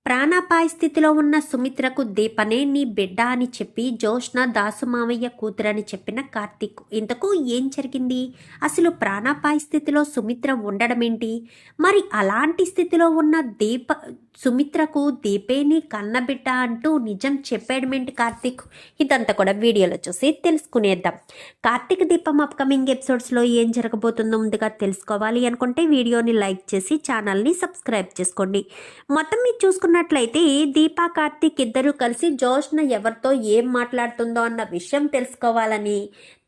ప్రాణాపాయ స్థితిలో ఉన్న సుమిత్రకు దీపనే నీ బిడ్డ అని చెప్పి జోష్న దాసు మావయ్య కూతురని చెప్పిన కార్తీక్. ఇంతకు ఏం జరిగింది? అసలు ప్రాణాపాయ స్థితిలో సుమిత్ర ఉండడమేంటి? మరి అలాంటి స్థితిలో ఉన్న సుమిత్రకు దీపే నీ కన్నబిడ్డ అంటూ నిజం చెప్పేయడమేంటి కార్తీక్? ఇదంతా కూడా వీడియోలో చూసి తెలుసుకునేద్దాం. కార్తీక్ దీపం అప్కమింగ్ ఎపిసోడ్స్లో ఏం జరగబోతుందో ముందుగా తెలుసుకోవాలి అనుకుంటే వీడియోని లైక్ చేసి ఛానల్ని సబ్స్క్రైబ్ చేసుకోండి. మొత్తం మీరు చూసుకున్నట్లయితే దీపా కార్తీక్ ఇద్దరూ కలిసి జోష్న ఎవరితో ఏం మాట్లాడుతుందో అన్న విషయం తెలుసుకోవాలని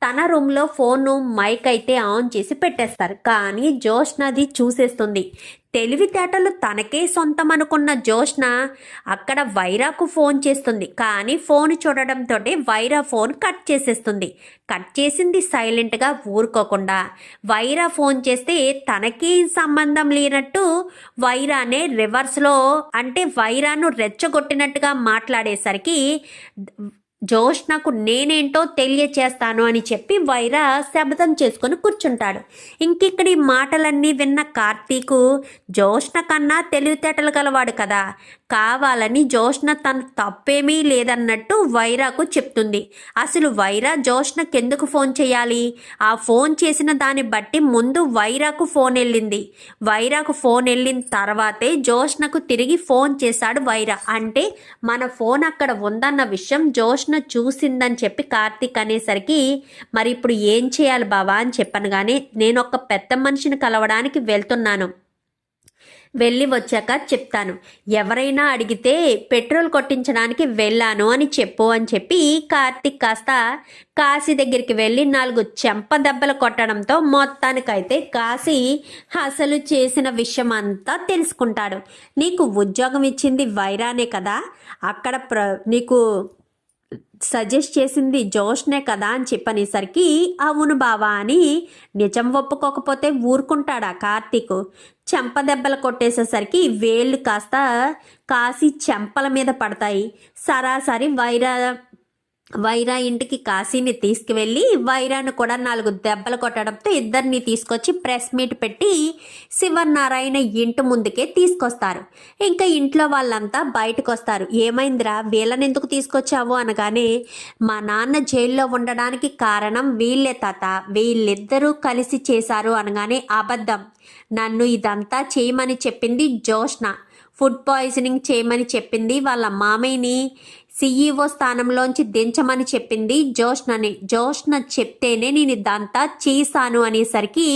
తన రూమ్లో ఫోను మైక్ అయితే ఆన్ చేసి పెట్టేస్తారు. కానీ జోష్నది చూసేస్తుంది. తెలివితేటలు తనకే సొంతం అనుకున్న జోష్న అక్కడ వైరాకు ఫోన్ చేస్తుంది. కానీ ఫోన్ చూడడంతో వైరా ఫోన్ కట్ చేసేస్తుంది. కట్ చేసింది సైలెంట్గా ఊరుకోకుండా. వైరా ఫోన్ చేస్తే తనకి సంబంధం లేనట్టు వైరానే రివర్స్లో అంటే వైరాను రెచ్చగొట్టినట్టుగా మాట్లాడేసరికి జోష్నకు నేనేంటో తెలియచేస్తాను అని చెప్పి వైరా శబ్దం చేసుకొని కూర్చుంటాడు. ఇంకిక్కడి మాటలన్నీ విన్న కార్తీకు జోష్న కన్నా తెలివితేటలు గలవాడు కదా, కావాలని జోష్న తన తప్పేమీ లేదన్నట్టు వైరాకు చెప్తుంది. అసలు వైరా జోష్నకెందుకు ఫోన్ చేయాలి? ఆ ఫోన్ చేసిన దాన్ని బట్టి ముందు వైరాకు ఫోన్ వెళ్ళింది. వైరాకు ఫోన్ వెళ్ళిన తర్వాతే జోష్నకు తిరిగి ఫోన్ చేశాడు వైరా. అంటే మన ఫోన్ అక్కడ ఉందన్న విషయం జోష్న చూసిందని చెప్పి కార్తీక్ అనేసరికి మరి ఇప్పుడు ఏం చేయాలి బావా అని చెప్పాను. కానీ నేను ఒక పెద్ద మనిషిని కలవడానికి వెళ్తున్నాను, వెళ్ళి వచ్చాక చెప్తాను. ఎవరైనా అడిగితే పెట్రోల్ కొట్టించడానికి వెళ్ళాను అని చెప్పు అని చెప్పి కార్తీక్ కాస్త కాశీ దగ్గరికి వెళ్ళి 4 చెంప దెబ్బలు కొట్టడంతో మొత్తానికైతే కాశీ అసలు చేసిన విషయం అంతా తెలుసుకుంటాడు. నీకు ఉద్యోగం ఇచ్చింది వైరానే కదా, అక్కడ నీకు సజెస్ట్ చేసింది జోష్నే కదా అని చెప్పనేసరికి అవును బావా అని నిజం ఒప్పుకోకపోతే ఊరుకుంటాడా కార్తీక్? చెంప దెబ్బలు కొట్టేసేసరికి వేళ్ళు కాస్త కాసి చెంపల మీద పడతాయి. సరాసరి వైరా ఇంటికి కాశీని తీసుకువెళ్ళి వైరాను కూడా 4 దెబ్బలు కొట్టడంతో ఇద్దరిని తీసుకొచ్చి ప్రెస్ మీట్ పెట్టి శివనారాయణ ఇంటి ముందుకే తీసుకొస్తారు. ఇంకా ఇంట్లో వాళ్ళంతా బయటకు వస్తారు. ఏమైందిరా, వీళ్ళని ఎందుకు తీసుకొచ్చావు అనగానే మా నాన్న జైల్లో ఉండడానికి కారణం వీళ్ళే తాత, వీళ్ళిద్దరూ కలిసి చేశారు అనగానే అబద్ధం, నన్ను ఇదంతా చేయమని చెప్పింది జోష్న, ఫుడ్ పాయిజనింగ్ చేయమని చెప్పింది వాళ్ళ మామయ్యని CEO స్థానంలోంచి దించమని చెప్పింది జోష్నని, జోష్న చెప్తేనే నేను ఇదంతా చేశాను అనేసరికి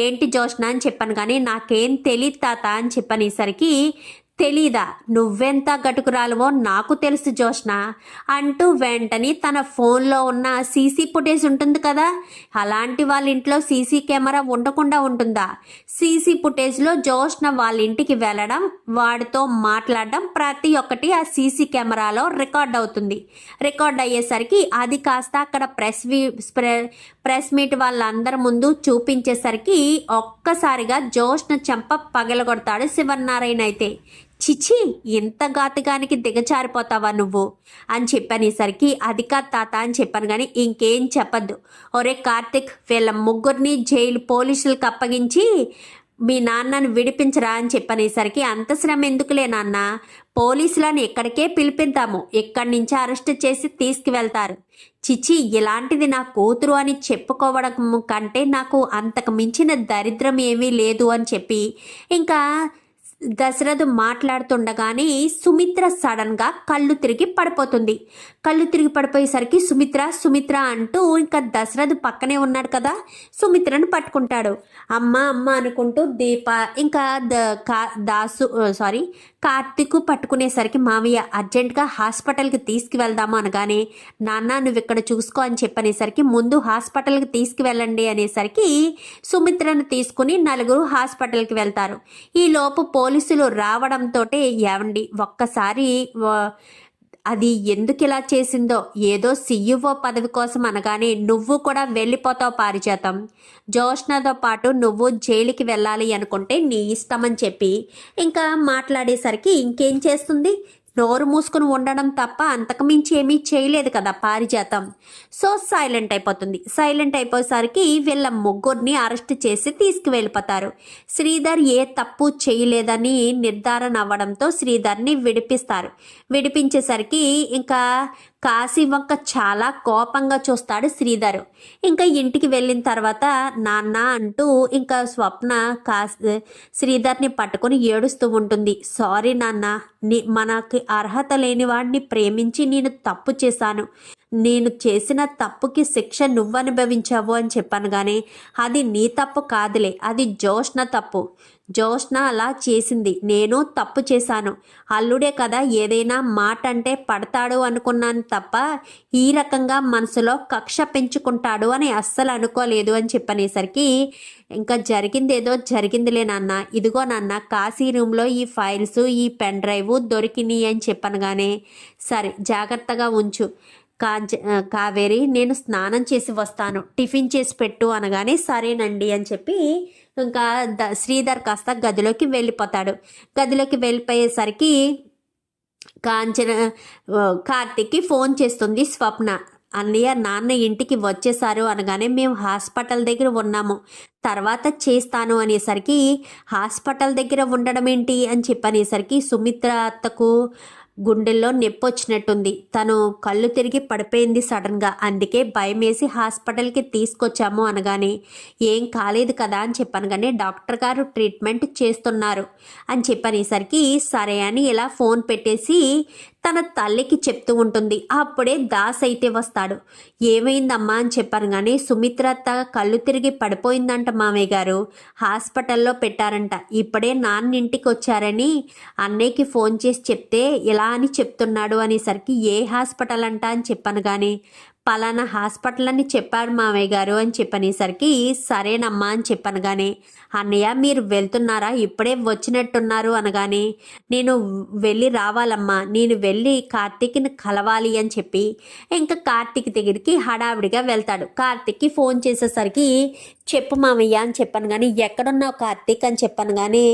ఏంటి జోష్న అని చెప్పాను. కానీ నాకేం తెలియదు తాత అని చెప్పనేసరికి తెలీదా, నువ్వెంత గటుకురాలువో నాకు తెలుసు జోష్న అంటూ వెంటనే తన ఫోన్లో ఉన్న సీసీ ఫుటేజ్ ఉంటుంది కదా, అలాంటి వాళ్ళ ఇంట్లో సీసీ కెమెరా ఉండకుండా ఉంటుందా? సీసీ ఫుటేజ్లో జోష్న వాళ్ళ ఇంటికి వెళ్ళడం, వాడితో మాట్లాడడం ప్రతి ఒక్కటి ఆ సీసీ కెమెరాలో రికార్డ్ అవుతుంది. రికార్డ్ అయ్యేసరికి అది కాస్త అక్కడ ప్రెస్ మీట్ వాళ్ళందరి ముందు చూపించేసరికి ఒక్కసారిగా జోష్న చెంప పగలగొడతాడు శివనారాయణ. అయితే చిచి, ఇంత ఘాతుకానికి దిగచారిపోతావా నువ్వు అని చెప్పనేసరికి అది కాదు తాత అని చెప్పాను. కానీ ఇంకేం చెప్పద్దు. ఒరే కార్తిక్, వీళ్ళ ముగ్గురిని జైలు పోలీసులకు అప్పగించి మీ నాన్నను విడిపించరా అని చెప్పనేసరికి అంత శ్రమ ఎందుకులే నాన్న, పోలీసులను ఇక్కడికే పిలిపిద్దాము, ఇక్కడి నుంచి అరెస్ట్ చేసి తీసుకువెళ్తారు. చిచి, ఇలాంటిది నా కూతురు అని చెప్పుకోవడం కంటే నాకు అంతకు మించిన దరిద్రం ఏమీ లేదు అని చెప్పి ఇంకా దశరథు మాట్లాడుతుండగానే సుమిత్ర సడన్గా కళ్ళు తిరిగి పడిపోతుంది. కళ్ళు తిరిగి పడిపోయేసరికి సుమిత్ర అంటూ ఇంకా దశరథు పక్కనే ఉన్నాడు కదా, సుమిత్రను పట్టుకుంటాడు. అమ్మ అమ్మ అనుకుంటూ దీప ఇంకా కార్తీక్ పట్టుకునేసరికి మావయ్య అర్జెంటుగా హాస్పిటల్కి తీసుకువెళ్దాము అనగానే నాన్న నువ్వు ఇక్కడ చూసుకో అని చెప్పనేసరికి ముందు హాస్పిటల్కి తీసుకువెళ్ళండి అనేసరికి సుమిత్రను తీసుకుని 4 హాస్పిటల్కి వెళ్తారు. ఈ లోపు పోలీసులు రావడంతో ఏవండి ఒక్కసారి అది ఎందుకు ఇలా చేసిందో, ఏదో CEO పదవి కోసం అనగానే నువ్వు కూడా వెళ్ళిపోతావు పారిజాతం, జోష్నతో పాటు నువ్వు జైలుకి వెళ్ళాలి అనుకుంటే నీ ఇష్టం అని చెప్పి ఇంకా మాట్లాడేసరికి ఇంకేం చేస్తుంది, నోరు మూసుకుని ఉండడం తప్ప అంతకుమించి ఏమీ చేయలేదు కదా పారిజాతం. సో సైలెంట్ అయిపోతుంది. సైలెంట్ అయిపోయేసరికి వీళ్ళ ముగ్గురిని అరెస్ట్ చేసి తీసుకువెళ్ళిపోతారు. శ్రీధర్ ఏ తప్పు చేయలేదని నిర్ధారణ అవ్వడంతో శ్రీధర్ని విడిపిస్తారు. విడిపించేసరికి ఇంకా కాశీ వంక చాలా కోపంగా చూస్తాడు శ్రీధర్. ఇంకా ఇంటికి వెళ్ళిన తర్వాత నాన్న అంటూ ఇంకా స్వప్న శ్రీధర్ని పట్టుకొని ఏడుస్తూ ఉంటుంది. సారీ నాన్న, మనకి అర్హత లేని వాడిని ప్రేమించి నేను తప్పు చేశాను. నేను చేసిన తప్పుకి శిక్ష నువ్వు అనుభవించావు అని చెప్పాను, కానీ అది నీ తప్పు కాదులే, అది జోష్న తప్పు. జోష్న అలా చేసింది, నేను తప్పు చేశాను. అల్లుడే కదా ఏదైనా మాట అంటే పడతాడు అనుకున్నాను తప్ప ఈ రకంగా మనసులో కక్ష పెంచుకుంటాడు అని అస్సలు అనుకోలేదు అని చెప్పనేసరికి ఇంకా జరిగిందేదో జరిగిందిలే నాన్న, ఇదిగో నాన్న కాశీ రూమ్లో ఈ ఫైల్స్ ఈ పెన్ డ్రైవ్ దొరికినాయి అని చెప్పాను, కానీ సరే జాగ్రత్తగా ఉంచు కావేరి, నేను స్నానం చేసి వస్తాను, టిఫిన్ చేసి పెట్టు అనగానే సరేనండి అని చెప్పి ఇంకా శ్రీధర్ కాస్త గదిలోకి వెళ్ళిపోతాడు. గదిలోకి వెళ్ళిపోయేసరికి కార్తీక్కి ఫోన్ చేస్తుంది స్వప్న. అన్నయ్య నాన్న ఇంటికి వచ్చేసారు అనగానే మేము హాస్పిటల్ దగ్గర ఉన్నాము, తర్వాత చేస్తాను అనేసరికి హాస్పిటల్ దగ్గర ఉండడం ఏంటి అని చెప్పనేసరికి సుమిత్ర అత్తకు గుండెల్లో నొప్పి వచ్చినట్టుంది, తను కళ్ళు తిరిగి పడిపోయింది సడన్గా, అందుకే భయం వేసి హాస్పిటల్కి తీసుకొచ్చాము అనగానే ఏం కాలేదు కదా అని చెప్పాను, కానీ డాక్టర్ గారు ట్రీట్మెంట్ చేస్తున్నారు అని చెప్పనేసరికి సరే అని ఇలా ఫోన్ పెట్టేసి తన తల్లికి చెప్తూ ఉంటుంది. అప్పుడే దాస్ అయితే వస్తాడు. ఏమైందమ్మా అని చెప్పాను, కానీ సుమిత్రత్త కళ్ళు తిరిగి పడిపోయిందంట మామయ్య గారు, హాస్పిటల్లో పెట్టారంట, ఇప్పుడే నాన్న ఇంటికి వచ్చారని అన్నయ్యకి ఫోన్ చేసి చెప్తే ఇలా అని చెప్తున్నాడు అనేసరికి ఏ హాస్పిటల్ అంట అని చెప్పాను, కానీ పలానా హాస్పిటల్ అని చెప్పారు మామయ్య గారు అని చెప్పనేసరికి సరేనమ్మా అని చెప్పాను, కానీ అన్నయ్య మీరు వెళ్తున్నారా, ఇప్పుడే వచ్చినట్టున్నారు అనగానే నేను వెళ్ళి రావాలమ్మా, నేను వెళ్ళి కార్తీక్ని కలవాలి అని చెప్పి ఇంకా కార్తీక్ దగ్గరికి హడావిడిగా వెళ్తాడు. కార్తీక్కి ఫోన్ చేసేసరికి చెప్పు మామయ్య అని చెప్పాను, కానీ ఎక్కడున్నావు కార్తీక్ అని చెప్పాను, కానీ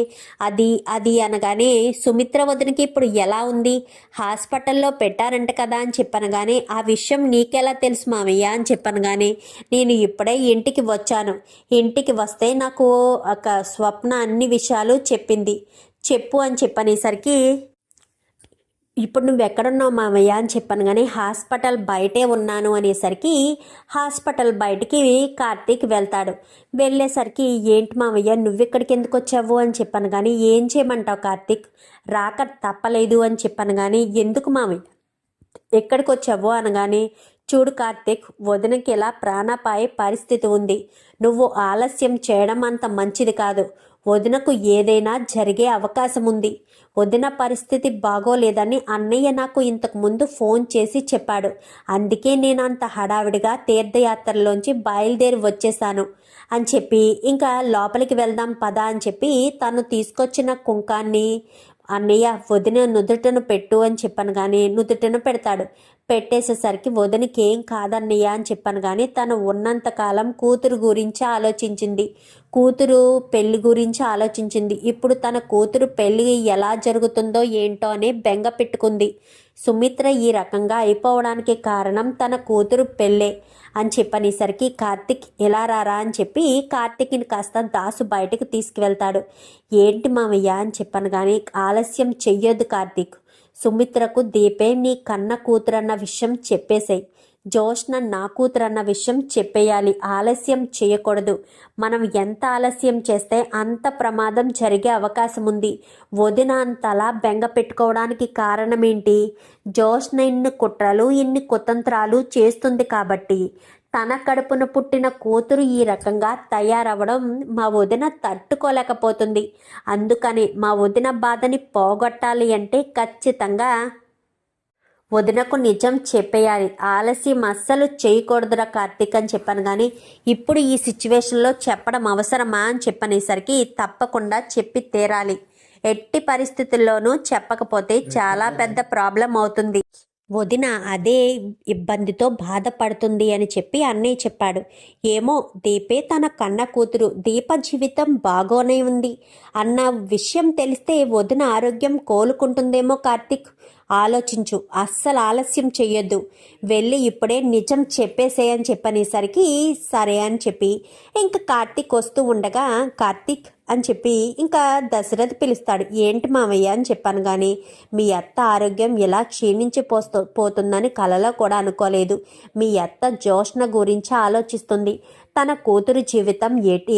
అది అనగానే సుమిత్ర వదినకి ఇప్పుడు ఎలా ఉంది, హాస్పిటల్లో పెట్టారంట కదా అని చెప్పాను, కానీ ఆ విషయం నీకెలా తెలుసు మామయ్య అని చెప్పాను, కానీ నేను ఇప్పుడే ఇంటికి వచ్చాను, ఇంటికి వస్తే నాకు ఒక స్వప్న అన్ని విషయాలు చెప్పింది, చెప్పు అని చెప్పనేసరికి ఇప్పుడు నువ్వు ఎక్కడున్నావు మామయ్య అని చెప్పాను, కానీ హాస్పిటల్ బయటే ఉన్నాను అనేసరికి హాస్పిటల్ బయటికి కార్తీక్ వెళ్తాడు. వెళ్ళేసరికి ఏంటి మామయ్య నువ్వు ఇక్కడికి ఎందుకు వచ్చావు అని చెప్పాను, కానీ ఏం చేయమంటావు కార్తీక్, రాక తప్పలేదు అని చెప్పాను, కానీ ఎందుకు మామయ్య ఎక్కడికి వచ్చావు అనగానే చూడు కార్తీక్, వదినకి ఇలా ప్రాణాపాయ పరిస్థితి ఉంది, నువ్వు ఆలస్యం చేయడం అంత మంచిది కాదు, వదినకు ఏదైనా జరిగే అవకాశం ఉంది, వదిన పరిస్థితి బాగోలేదని అన్నయ్య నాకు ఇంతకు ముందు ఫోన్ చేసి చెప్పాడు, అందుకే నేను అంత హడావిడిగా తీర్థయాత్రలోంచి బయలుదేరి వచ్చేసాను అని చెప్పి ఇంకా లోపలికి వెళ్దాం పదా అని చెప్పి తను తీసుకొచ్చిన కుంకాన్ని అన్నయ్య వదిన నుదుటను పెట్టు అని చెప్పాను, కానీ నుదుటను పెడతాడు. పెట్టేసేసరికి వదినకి ఏం కాదన్నయ్య అని చెప్పాను, కానీ తను ఉన్నంతకాలం కూతురు గురించి ఆలోచించింది, కూతురు పెళ్లి గురించి ఆలోచించింది, ఇప్పుడు తన కూతురు పెళ్లి ఎలా జరుగుతుందో ఏంటో అని బెంగ పెట్టుకుంది. సుమిత్ర ఈ రకంగా అయిపోవడానికి కారణం తన కూతురు పెళ్ళే అని చెప్పనేసరికి కార్తీక్ ఎలా రారా అని చెప్పి కార్తీక్ని కాస్త దాసు బయటకు తీసుకువెళ్తాడు. ఏంటి మామయ్య అని చెప్పాను, కానీ ఆలస్యం చెయ్యొద్దు కార్తీక్, సుమిత్రకు దీపే నీ కన్న కూతురన్న విషయం చెప్పేశాయి, జోష్న నా కూతురన్న విషయం చెప్పేయాలి, ఆలస్యం చేయకూడదు, మనం ఎంత ఆలస్యం చేస్తే అంత ప్రమాదం జరిగే అవకాశం ఉంది, వదిన అంతలా బెంగ పెట్టుకోవడానికి కారణం ఏంటి, జోష్న ఇన్ని కుట్రలు ఇన్ని కుతంత్రాలు చేస్తుంది కాబట్టి తన కడుపున పుట్టిన కూతురు ఈ రకంగా తయారవడం మా వదిన తట్టుకోలేకపోతుంది, అందుకని మా వదిన బాధని పోగొట్టాలి అంటే ఖచ్చితంగా వదినకు నిజం చెప్పేయాలి, ఆలస్యం అస్సలు చేయకూడదురా కార్తీక్ అని చెప్పాను, కానీ ఇప్పుడు ఈ సిచ్యువేషన్లో చెప్పడం అవసరమా అని చెప్పనేసరికి తప్పకుండా చెప్పి తీరాలి, ఎట్టి పరిస్థితుల్లోనూ చెప్పకపోతే చాలా పెద్ద ప్రాబ్లం అవుతుంది, వదిన అదే ఇబ్బందితో బాధపడుతుంది అని చెప్పి అన్నయ్య చెప్పాడు. ఏమో, దీపే తన కన్న కూతురు, దీప జీవితం బాగోనే ఉంది అన్న విషయం తెలిస్తే వదిన ఆరోగ్యం కోలుకుంటుందేమో. కార్తీక్, ఆలోచించు, అస్సలు ఆలస్యం చెయ్యొద్దు, వెళ్ళి ఇప్పుడే నిజం చెప్పేసేయని చెప్పనేసరికి సరే అని చెప్పి ఇంకా కార్తీక్ వస్తూ ఉండగా, కార్తీక్ అని చెప్పి ఇంకా దశరథ్ పిలుస్తాడు. ఏంటి మావయ్య అని చెప్పాను, కానీ మీ అత్త ఆరోగ్యం ఎలా క్షీణించి పోతుందని కలలో కూడా అనుకోలేదు. మీ అత్త జోష్న గురించి ఆలోచిస్తుంది. తన కూతురు జీవితం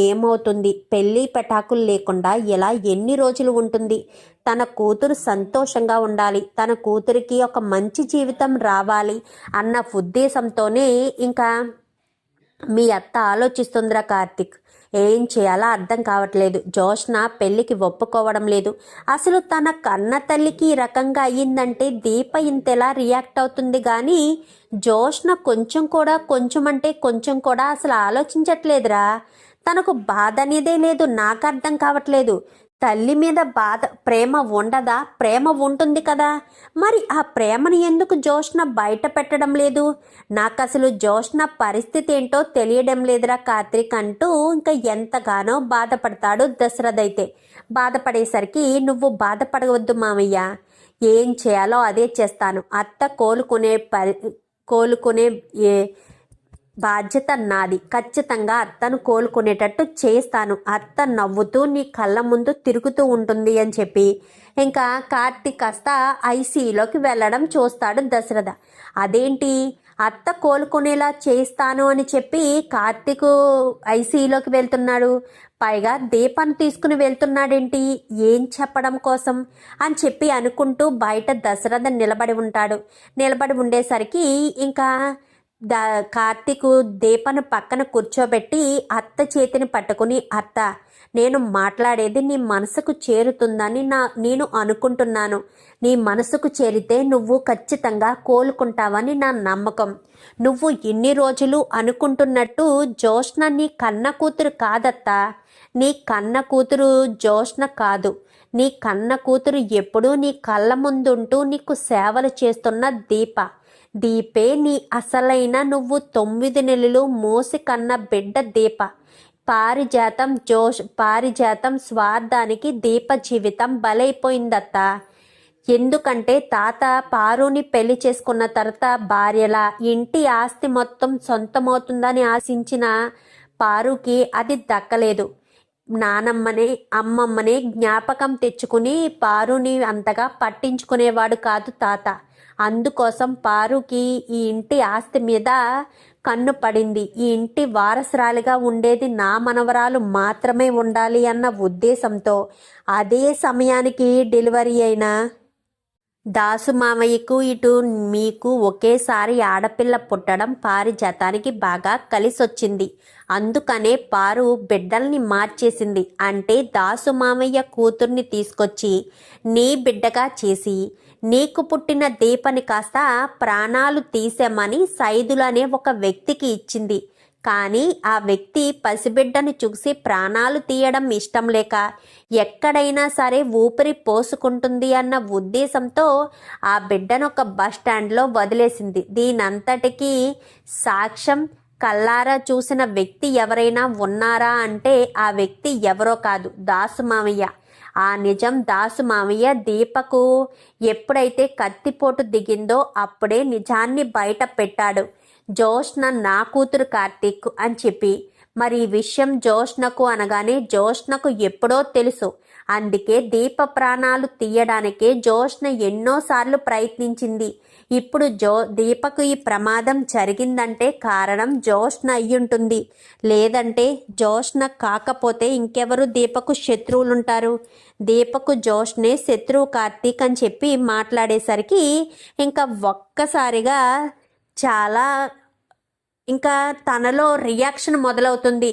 ఏమవుతుంది, పెళ్ళి పెటాకులు లేకుండా ఎలా ఎన్ని రోజులు ఉంటుంది, తన కూతురు సంతోషంగా ఉండాలి, తన కూతురికి ఒక మంచి జీవితం రావాలి అన్న ఉద్దేశంతోనే ఇంకా మీ అత్త ఆలోచిస్తుందిరా కార్తీక్. ఏం చేయాలో అర్థం కావట్లేదు. జోష్న పెళ్ళికి ఒప్పుకోవడం లేదు. అసలు తన కన్న తల్లికి ఈ రకంగా అయ్యిందంటే దీప ఇంతెలా రియాక్ట్ అవుతుంది, కానీ జోష్న కొంచెం అంటే కొంచెం కూడా అసలు ఆలోచించట్లేదురా. తనకు బాధ అనేదే లేదు. నాకు అర్థం కావట్లేదు. తల్లి మీద ప్రేమ ఉండదా? ప్రేమ ఉంటుంది కదా, మరి ఆ ప్రేమను ఎందుకు జోష్న బయట పెట్టడం లేదు? నాకు అసలు జోష్న పరిస్థితి ఏంటో తెలియడం లేదురా కార్తీక్ అంటూ ఇంకా ఎంతగానో బాధపడతాడు దశరథ్. అయితే బాధపడేసరికి, నువ్వు బాధపడవద్దు మామయ్య, ఏం చేయాలో అదే చేస్తాను. అత్త కోలుకునే బాధ్యత నాది. ఖచ్చితంగా అత్తను కోలుకునేటట్టు చేస్తాను. అత్త నవ్వుతూ నీ కళ్ళ ముందు తిరుగుతూ ఉంటుంది అని చెప్పి ఇంకా కార్తీక్ కాస్త ఐసీయూలోకి వెళ్ళడం చూస్తాడు దశరథ. అదేంటి, అత్త కోలుకునేలా చేస్తాను అని చెప్పి కార్తీక్ ఐసీయూలోకి వెళ్తున్నాడు, పైగా దీపాన్ని తీసుకుని వెళ్తున్నాడేంటి, ఏం చెప్పడం కోసం అని చెప్పి అనుకుంటూ బయట దశరథ నిలబడి ఉండేసరికి ఇంకా కార్తీకు దీపను పక్కన కూర్చోబెట్టి అత్త చేతిని పట్టుకుని, అత్త, నేను మాట్లాడేది నీ మనసుకు చేరుతుందని నేను అనుకుంటున్నాను. నీ మనసుకు చేరితే నువ్వు ఖచ్చితంగా కోలుకుంటావని నా నమ్మకం. నువ్వు ఇన్ని రోజులు అనుకుంటున్నట్టు జోష్న నీ కన్న కూతురు కాదత్తా. నీ కన్న కూతురు జోష్న కాదు. నీ కన్న కూతురు ఎప్పుడూ నీ కళ్ళ ముందుంటూ నీకు సేవలు చేస్తున్న దీపే నీ అసలైన, నువ్వు 9 నెలలు మోసి కన్న బిడ్డ దీప. పారిజాతం స్వార్థానికి దీప జీవితం బలైపోయిందత్త. ఎందుకంటే తాత పారుని పెళ్లి చేసుకున్న తర్వాత భార్యలా ఇంటి ఆస్తి మొత్తం సొంతమవుతుందని ఆశించిన పారుకి అది దక్కలేదు. నానమ్మనే అమ్మమ్మనే జ్ఞాపకం తెచ్చుకుని పారుని అంతగా పట్టించుకునేవాడు కాదు తాత. అందుకోసం పారుకి ఈ ఇంటి ఆస్తి మీద కన్ను పడింది. ఈ ఇంటి వారసురాలిగా ఉండేది నా మనవరాలు మాత్రమే ఉండాలి అన్న ఉద్దేశంతో అదే సమయానికి డెలివరీ అయిన దాసు మామయ్యకు ఇటు మీకు ఒకేసారి ఆడపిల్ల పుట్టడం పారిజాతానికి బాగా కలిసొచ్చింది. అందుకనే పారు బిడ్డల్ని మార్చేసింది. అంటే దాసు మామయ్య కూతుర్ని తీసుకొచ్చి నీ బిడ్డగా చేసి నీకు పుట్టిన దీపని కాస్త ప్రాణాలు తీసామని సైదులు అనే ఒక వ్యక్తికి ఇచ్చింది. కానీ ఆ వ్యక్తి పసిబిడ్డను చూసి ప్రాణాలు తీయడం ఇష్టం లేక ఎక్కడైనా సరే ఊపిరి పోసుకుంటుంది అన్న ఉద్దేశంతో ఆ బిడ్డను ఒక బస్టాండ్లో వదిలేసింది. దీనంతటికీ సాక్ష్యం కల్లారా చూసిన వ్యక్తి ఎవరైనా ఉన్నారా అంటే ఆ వ్యక్తి ఎవరో కాదు, దాసు మామయ్య. ఆ నిజం దాసు మామయ్య దీపకు ఎప్పుడైతే కత్తిపోటు దిగిందో అప్పుడే నిజాన్ని బయట పెట్టాడు. జోష్న నా కూతురు కార్తీక్ అని చెప్పి. మరి ఈ విషయం జోష్నకు అనగానే జోష్నకు ఎప్పుడో తెలుసు. అందుకే దీప ప్రాణాలు తీయడానికే జోష్న ఎన్నోసార్లు ప్రయత్నించింది. ఇప్పుడు దీపకు ఈ ప్రమాదం జరిగిందంటే కారణం జోష్న అయ్యుంటుంది. లేదంటే జోష్న కాకపోతే ఇంకెవరు దీపకు శత్రువులుంటారు? దీపకు జోష్నే శత్రువు కార్తీక్ అని చెప్పి మాట్లాడేసరికి ఇంకా ఒక్కసారిగా చాలా ఇంకా తనలో రియాక్షన్ మొదలవుతుంది.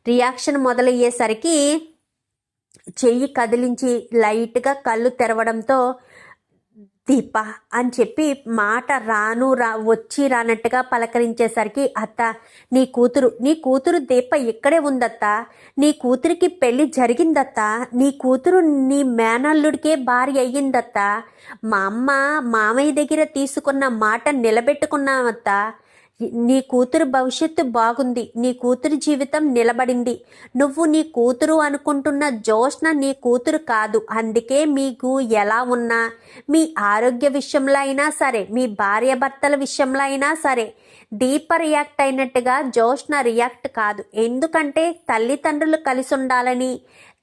రియాక్షన్ మొదలయ్యేసరికి చెయ్యి కదిలించి లైట్గా కళ్ళు తెరవడంతో దీప అని చెప్పి మాట వచ్చి రానట్టుగా పలకరించేసరికి, అత్త నీ కూతురు దీప ఇక్కడే ఉందత్త, నీ కూతురికి పెళ్లి జరిగిందత్త, నీ కూతురు నీ మేనల్లుడికే భార్య అయ్యిందత్త, మా అమ్మ మామయ్య దగ్గర తీసుకున్న మాట నిలబెట్టుకున్నామత్త, నీ కూతురు భవిష్యత్తు బాగుంది, నీ కూతురు జీవితం నిలబడింది, నువ్వు నీ కూతురు అనుకుంటున్న జోష్న నీ కూతురు కాదు, అందుకే మీకు ఎలా ఉన్నా మీ ఆరోగ్య విషయంలో అయినా సరే, మీ భార్యాభర్తల విషయంలో అయినా సరే దీప రియాక్ట్ అయినట్టుగా జోష్న రియాక్ట్ కాదు. ఎందుకంటే తల్లిదండ్రులు కలిసి ఉండాలని,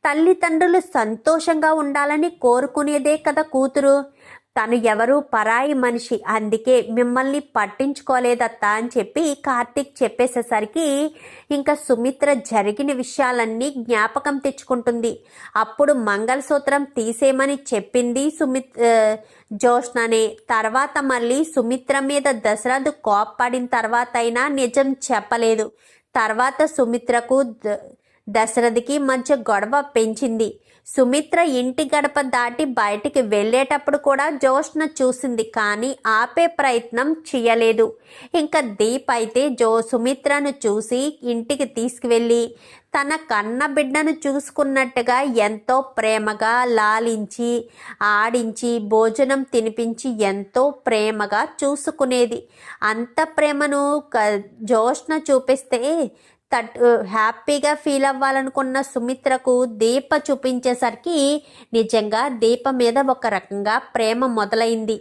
తల్లిదండ్రులు సంతోషంగా ఉండాలని కోరుకునేదే కదా కూతురు. తను ఎవరు పరాయి మనిషి, అందుకే మిమ్మల్ని పట్టించుకోలేదత్తా అని చెప్పి కార్తీక్ చెప్పేసేసరికి ఇంకా సుమిత్ర జరిగిన విషయాలన్నీ జ్ఞాపకం తెచ్చుకుంటుంది. అప్పుడు మంగళసూత్రం తీసేయమని చెప్పింది జోష్ననే. తర్వాత మళ్ళీ సుమిత్ర మీద దశరథ్ కోప్పడిన తర్వాత అయినా నిజం చెప్పలేదు. తర్వాత సుమిత్రకు దశరథకి మంచి గొడవ పెంచింది. సుమిత్ర ఇంటి గడప దాటి బయటికి వెళ్ళేటప్పుడు కూడా జోష్న చూసింది, కానీ ఆపే ప్రయత్నం చేయలేదు. ఇంకా దీప్ అయితే సుమిత్రను చూసి ఇంటికి తీసుకువెళ్ళి తన కన్న బిడ్డను చూసుకున్నట్టుగా ఎంతో ప్రేమగా లాలించి ఆడించి భోజనం తినిపించి ఎంతో ప్రేమగా చూసుకునేది. అంత ప్రేమను జోష్న చూపిస్తే హ్యాపీగా ఫీల్ అవ్వాలనుకున్న సుమిత్రకు దీప చూపించేసరికి నిజంగా దీప మీద ఒక రకంగా ప్రేమ మొదలైంది.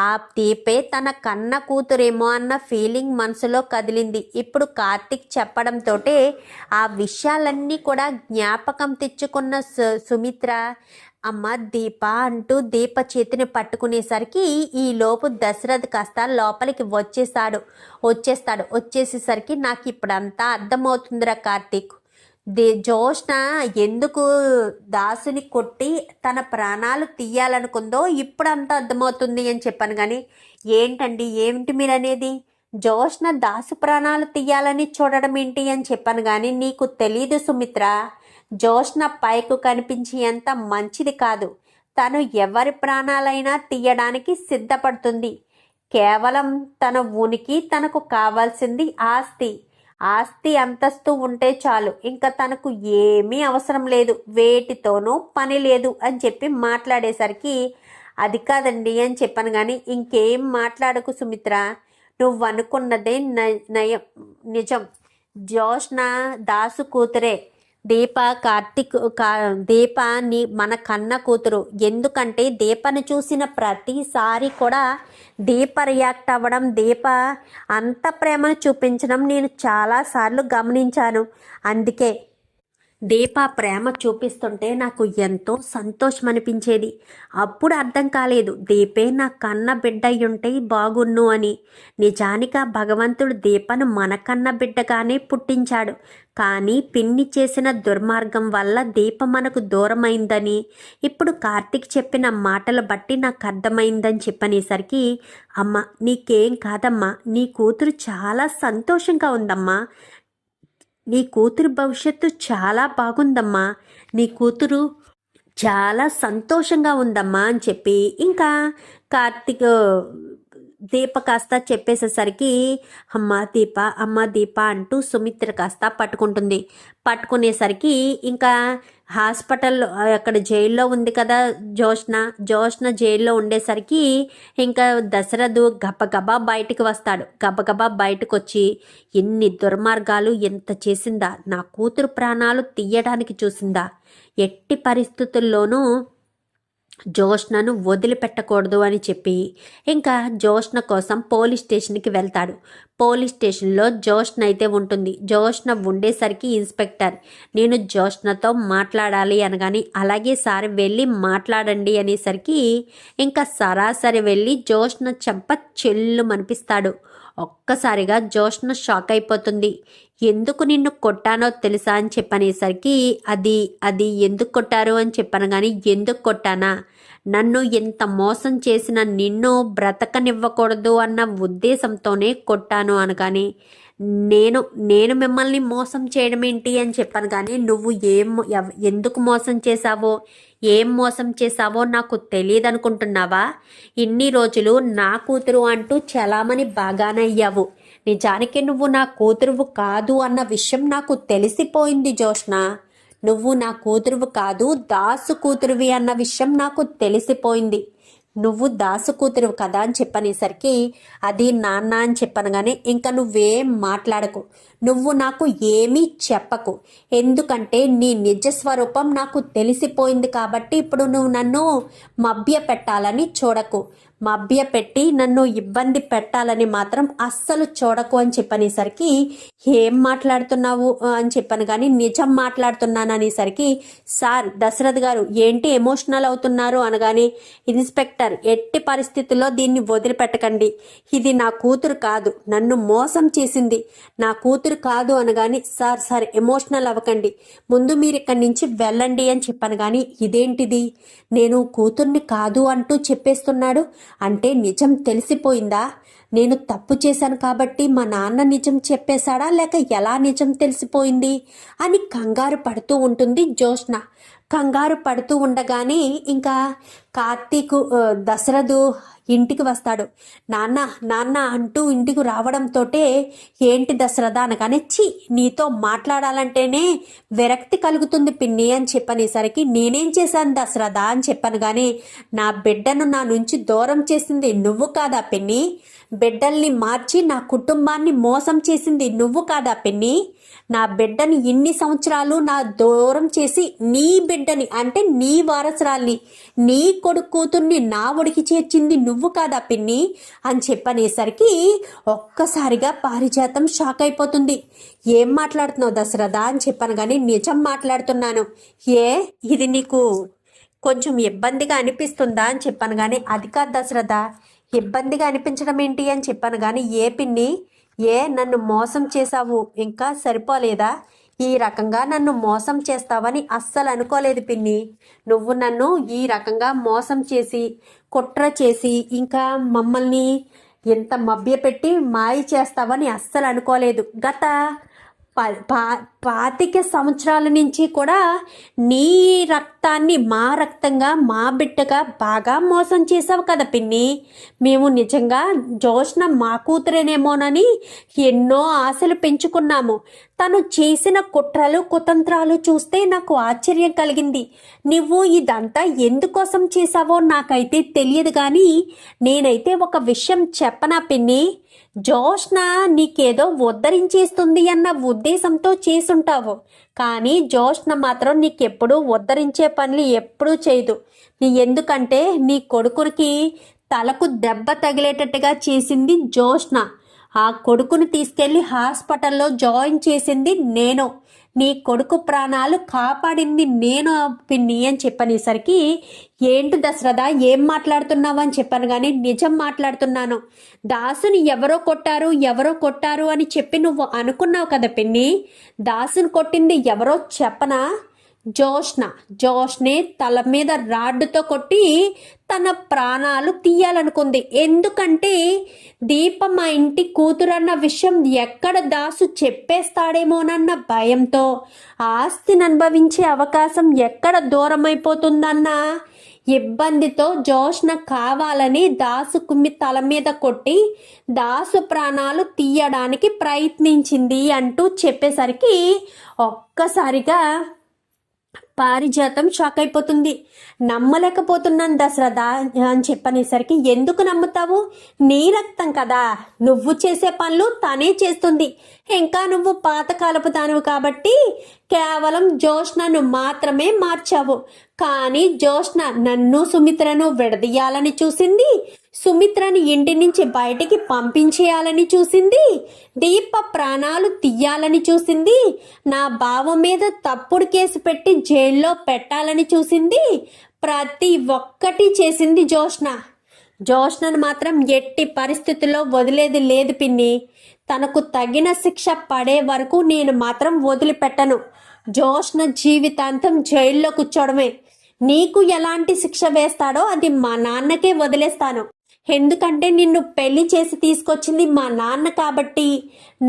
ఆ దీపే తన కన్న కూతురేమో అన్న ఫీలింగ్ మనసులో కదిలింది. ఇప్పుడు కార్తీక్ చెప్పడంతో ఆ విషయాలన్నీ కూడా జ్ఞాపకం తెచ్చుకున్న సుమిత్ర, అమ్మ దీప అంటూ దీప చేతిని పట్టుకునేసరికి ఈలోపు దశరథ్ కాస్త లోపలికి వచ్చేసేసరికి నాకు ఇప్పుడంతా అర్థమవుతుందిరా కార్తీక్, జోష్న ఎందుకు దాసుని కొట్టి తన ప్రాణాలు తీయాలనుకుందో ఇప్పుడంతా అర్థమవుతుంది అని చెప్పాను. కానీ ఏమిటి మీరు అనేది? జోష్న దాసు ప్రాణాలు తీయాలని చూడడం ఏంటి అని చెప్పాను. కానీ నీకు తెలీదు సుమిత్ర, జోష్న పైకు కనిపించి ఎంత మంచిది కాదు. తను ఎవరి ప్రాణాలైనా తీయడానికి సిద్ధపడుతుంది. కేవలం తన ఉనికి, తనకు కావాల్సింది ఆస్తి అంతస్తు ఉంటే చాలు, ఇంకా తనకు ఏమీ అవసరం లేదు, వేటితోనూ పని లేదు అని చెప్పి మాట్లాడేసరికి అది కాదండి అని చెప్పాను. కానీ ఇంకేం మాట్లాడకు సుమిత్ర, నువ్వు అనుకున్నదే నిజం. జోష్న దాసు కూతురే. దీప మన కన్న కూతురు. ఎందుకంటే దీపను చూసిన ప్రతిసారి కూడా దీప రియాక్ట్ అవ్వడం, దీప అంత ప్రేమను చూపించడం నేను చాలాసార్లు గమనించాను. అందుకే దీప ప్రేమ చూపిస్తుంటే నాకు ఎంతో సంతోషం అనిపించేది. అప్పుడు అర్థం కాలేదు దీపే నా కన్న బిడ్డ అయ్యుంటే బాగున్ను అని. నిజానికి భగవంతుడు దీపను మన కన్న బిడ్డగానే పుట్టించాడు. కానీ పిన్ని చేసిన దుర్మార్గం వల్ల దీప మనకు దూరమైందని ఇప్పుడు కార్తీక్ చెప్పిన మాటలు బట్టి నాకు అర్థమైందని చెప్పనేసరికి, అమ్మ నీకేం కాదమ్మా, నీ కూతురు చాలా సంతోషంగా ఉందమ్మా, నీ కూతురు భవిష్యత్తు చాలా బాగుందమ్మా, నీ కూతురు చాలా సంతోషంగా ఉందమ్మా అని చెప్పి ఇంకా కార్తీక్ దీప కాస్త చెప్పేసేసరికి అమ్మ దీప అంటూ సుమిత్ర కాస్త పట్టుకునేసరికి ఇంకా హాస్పిటల్లో అక్కడ జైల్లో ఉంది కదా జోష్న జైల్లో ఉండేసరికి ఇంకా దశరథు గబగబా బయటికి వస్తాడు. గబగబా బయటకు వచ్చి, ఎన్ని దుర్మార్గాలు ఎంత చేసిందా, నా కూతురు ప్రాణాలు తీయడానికి చూసిందా, ఎట్టి పరిస్థితుల్లోనూ జోష్నను వదిలిపెట్టకూడదు అని చెప్పి ఇంకా జోష్న కోసం పోలీస్ స్టేషన్కి వెళ్తాడు. పోలీస్ స్టేషన్లో జోష్న అయితే ఉంటుంది. జోష్న ఉండేసరికి ఇన్స్పెక్టర్, నేను జోష్నతో మాట్లాడాలి అనగాని, అలాగే సార్ వెళ్ళి మాట్లాడండి అనేసరికి ఇంకా సరాసరి వెళ్ళి జోష్న చెంప చెల్లు మనిపిస్తాడు. ఒక్కసారిగా జోష్న షాక్ అయిపోతుంది. ఎందుకు నిన్ను కొట్టానో తెలుసా అని చెప్పనేసరికి అది ఎందుకు కొట్టారు అని చెప్పాను. కానీ ఎందుకు కొట్టానా, నన్ను ఎంత మోసం చేసిన నిన్ను బ్రతకనివ్వకూడదు అన్న ఉద్దేశంతోనే కొట్టాను అనగాని నేను నేను మిమ్మల్ని మోసం చేయడం ఏంటి అని చెప్పాను. కానీ నువ్వు ఎందుకు మోసం చేశావో, ఏం మోసం చేశావో నాకు తెలియదు అనుకుంటున్నావా? ఇన్ని రోజులు నా కూతురు అంటూ చలామణి బాగానే అయ్యావు. నిజానికి నువ్వు నా కూతురువు కాదు అన్న విషయం నాకు తెలిసిపోయింది జోష్న. నువ్వు నా కూతురువు కాదు, దాసు కూతురువి అన్న విషయం నాకు తెలిసిపోయింది. నువ్వు దాసు కూతురు కదా అని చెప్పనేసరికి అది నాన్న అని చెప్పను. కానీ ఇంకా నువ్వేం మాట్లాడకు, నువ్వు నాకు ఏమీ చెప్పకు. ఎందుకంటే నీ నిజ స్వరూపం నాకు తెలిసిపోయింది కాబట్టి ఇప్పుడు నువ్వు నన్ను మభ్య పెట్టాలని చూడకు. మభ్య పెట్టి నన్ను ఇబ్బంది పెట్టాలని మాత్రం అస్సలు చూడకు అని చెప్పనేసరికి ఏం మాట్లాడుతున్నావు అని చెప్పాను. కానీ నిజం మాట్లాడుతున్నాను అనేసరికి సార్ దశరథ్ గారు ఏంటి ఎమోషనల్ అవుతున్నారు అనగానే ఇన్స్పెక్టర్ ఎట్టి పరిస్థితుల్లో దీన్ని వదిలిపెట్టకండి. ఇది నా కూతురు కాదు, నన్ను మోసం చేసింది నా కూతురు కాదు అనగాని సార్ ఎమోషనల్ అవ్వకండి, ముందు మీరు ఇక్కడి నుంచి వెళ్ళండి అని చెప్పాను. కానీ ఇదేంటిది, నేను కూతుర్ని కాదు అంటూ చెప్పేస్తున్నాడు అంటే నిజం తెలిసిపోయిందా? నేను తప్పు చేశాను కాబట్టి మా నాన్న నిజం చెప్పేశాడా, లేక ఎలా నిజం తెలిసిపోయింది అని కంగారు పడుతూ ఉంటుంది జోష్న. కంగారు పడుతూ ఉండగానే ఇంకా కార్తీక్ దశరథు ఇంటికి వస్తాడు. నాన్న నాన్న అంటూ ఇంటికి రావడంతో ఏంటి దశరథ అనగానే నీతో మాట్లాడాలంటేనే విరక్తి కలుగుతుంది పిన్ని అని చెప్పనేసరికి నేనేం చేశాను దశరథ అని చెప్పాను. కానీ నా బిడ్డను నా నుంచి దూరం చేసింది నువ్వు కాదా పిన్ని? బిడ్డల్ని మార్చి నా కుటుంబాన్ని మోసం చేసింది నువ్వు కాదా పిన్ని? నా బిడ్డని ఇన్ని సంవత్సరాలు నా దూరం చేసి నీ బిడ్డని అంటే నీ వారసురాల్ని, నీ కొడుకు కూతుర్ని నా ఒడికి చేర్చింది నువ్వు కాదా పిన్ని అని చెప్పనేసరికి ఒక్కసారిగా పారిజాతం షాక్ అయిపోతుంది. ఏం మాట్లాడుతున్నావు దశరథ అని చెప్పాను. కానీ నిజం మాట్లాడుతున్నాను. ఇది నీకు కొంచెం ఇబ్బందిగా అనిపిస్తుందా అని చెప్పాను. కానీ అది కాదు దశరథ, ఇబ్బందిగా అనిపించడం ఏంటి అని చెప్పాను. కానీ పిన్ని నన్ను మోసం చేశావు, ఇంకా సరిపోలేదా? ఈ రకంగా నన్ను మోసం చేస్తావని అస్సలు అనుకోలేదు పిన్ని. నువ్వు నన్ను ఈ రకంగా మోసం చేసి కుట్ర చేసి ఇంకా మమ్మల్ని ఎంత మభ్యపెట్టి మాయ చేస్తావని అస్సలు అనుకోలేదు. గత 25 సంవత్సరాల నుంచి కూడా నీ రక్తాన్ని మా రక్తంగా మా బిడ్డగా బాగా మోసం చేసావు కదా పిన్ని. మేము నిజంగా జోష్న మా కూతురేనేమోనని ఎన్నో ఆశలు పెంచుకున్నాము. తను చేసిన కుట్రలు కుతంత్రాలు చూస్తే నాకు ఆశ్చర్యం కలిగింది. నువ్వు ఇదంతా ఎందుకోసం చేసావో నాకైతే తెలియదు. కానీ నేనైతే ఒక విషయం చెప్పనా పిన్ని, జోష్న నీకేదో ఉద్ధరించేస్తుంది అన్న ఉద్దేశంతో చేసుంటావు. కానీ జోష్న మాత్రం నీకెప్పుడు ఉద్ధరించే పనులు ఎప్పుడూ చేయదు. ఎందుకంటే నీ కొడుకునికి తలకు దెబ్బ తగిలేటట్టుగా చేసింది జోష్న. ఆ కొడుకుని తీసుకెళ్లి హాస్పిటల్లో జాయిన్ చేసింది నేను. నీ కొడుకు ప్రాణాలు కాపాడింది నేను పిన్ని అని చెప్పనేసరికి ఏంటి దశరథ ఏం మాట్లాడుతున్నావు అని చెప్పాను. కానీ నిజం మాట్లాడుతున్నాను. దాసుని ఎవరో కొట్టారు అని చెప్పి నువ్వు అనుకున్నావు కదా పిన్ని. దాసుని కొట్టింది ఎవరో చెప్పనా? జోష్నే తల మీద రాడ్డుతో కొట్టి తన ప్రాణాలు తీయాలనుకుంది. ఎందుకంటే దీప మా ఇంటి కూతురన్న విషయం ఎక్కడ దాసు చెప్పేస్తాడేమోనన్న భయంతో, ఆస్తిని అనుభవించే అవకాశం ఎక్కడ దూరమైపోతుందన్న ఇబ్బందితో జోష్న కావాలని దాసు కుమ్మి తల మీద కొట్టి దాసు ప్రాణాలు తీయడానికి ప్రయత్నించింది అంటూ చెప్పేసరికి ఒక్కసారిగా పారిజాతం షాక్ అయిపోతుంది. నమ్మలేకపోతున్నాను దశరథ అని చెప్పనేసరికి ఎందుకు నమ్ముతావు? నీ రక్తం కదా, నువ్వు చేసే పనులు తనే చేస్తుంది. ఇంకా నువ్వు పాతకాలపు దానివి కాబట్టి కేవలం జోష్నను మాత్రమే మార్చావు. కానీ జోష్న నన్ను సుమిత్రను విడదీయాలని చూసింది, సుమిత్రని ఇంటి నుంచి బయటికి పంపించేయాలని చూసింది, దీప ప్రాణాలు తీయాలని చూసింది, నా బావ మీద తప్పుడు కేసు పెట్టి జైల్లో పెట్టాలని చూసింది. ప్రతి ఒక్కటి చేసింది జోష్నను మాత్రం ఎట్టి పరిస్థితుల్లో వదిలేది లేదు పిన్ని. తనకు తగిన శిక్ష పడే వరకు నేను మాత్రం వదిలిపెట్టను. జోష్న జీవితాంతం జైల్లో కూర్చోవడమే. నీకు ఎలాంటి శిక్ష వేస్తాడో అది మా నాన్నకే వదిలేస్తాను. ఎందుకంటే నిన్ను పెళ్లి చేసి తీసుకొచ్చింది మా నాన్న కాబట్టి,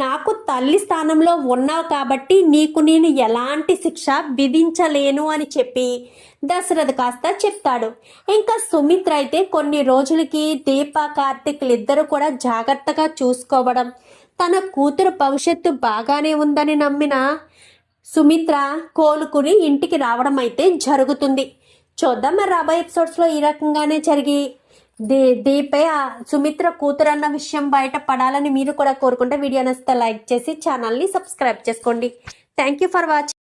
నాకు తల్లి స్థానంలో ఉన్నావు కాబట్టి నీకు నేను ఎలాంటి శిక్ష విధించలేను అని చెప్పి దశరథ్ కాస్త చెప్తాడు. ఇంకా సుమిత్ర అయితే కొన్ని రోజులకి దీప కార్తిక్లు ఇద్దరు కూడా జాగ్రత్తగా చూసుకోవడం, తన కూతురు భవిష్యత్తు బాగానే ఉందని నమ్మిన సుమిత్ర కోలుకుని ఇంటికి రావడం అయితే జరుగుతుంది. చూద్దాం మరి రాబోయే ఎపిసోడ్స్లో ఈ రకంగానే జరిగి దీపే సుమిత్ర కూతురు అన్న విషయం బయట పడాలని మీరు కూడా కోరుకుంటే వీడియో నచ్చితే లైక్ చేసి ఛానల్ని సబ్స్క్రైబ్ చేసుకోండి. Thank you for watching.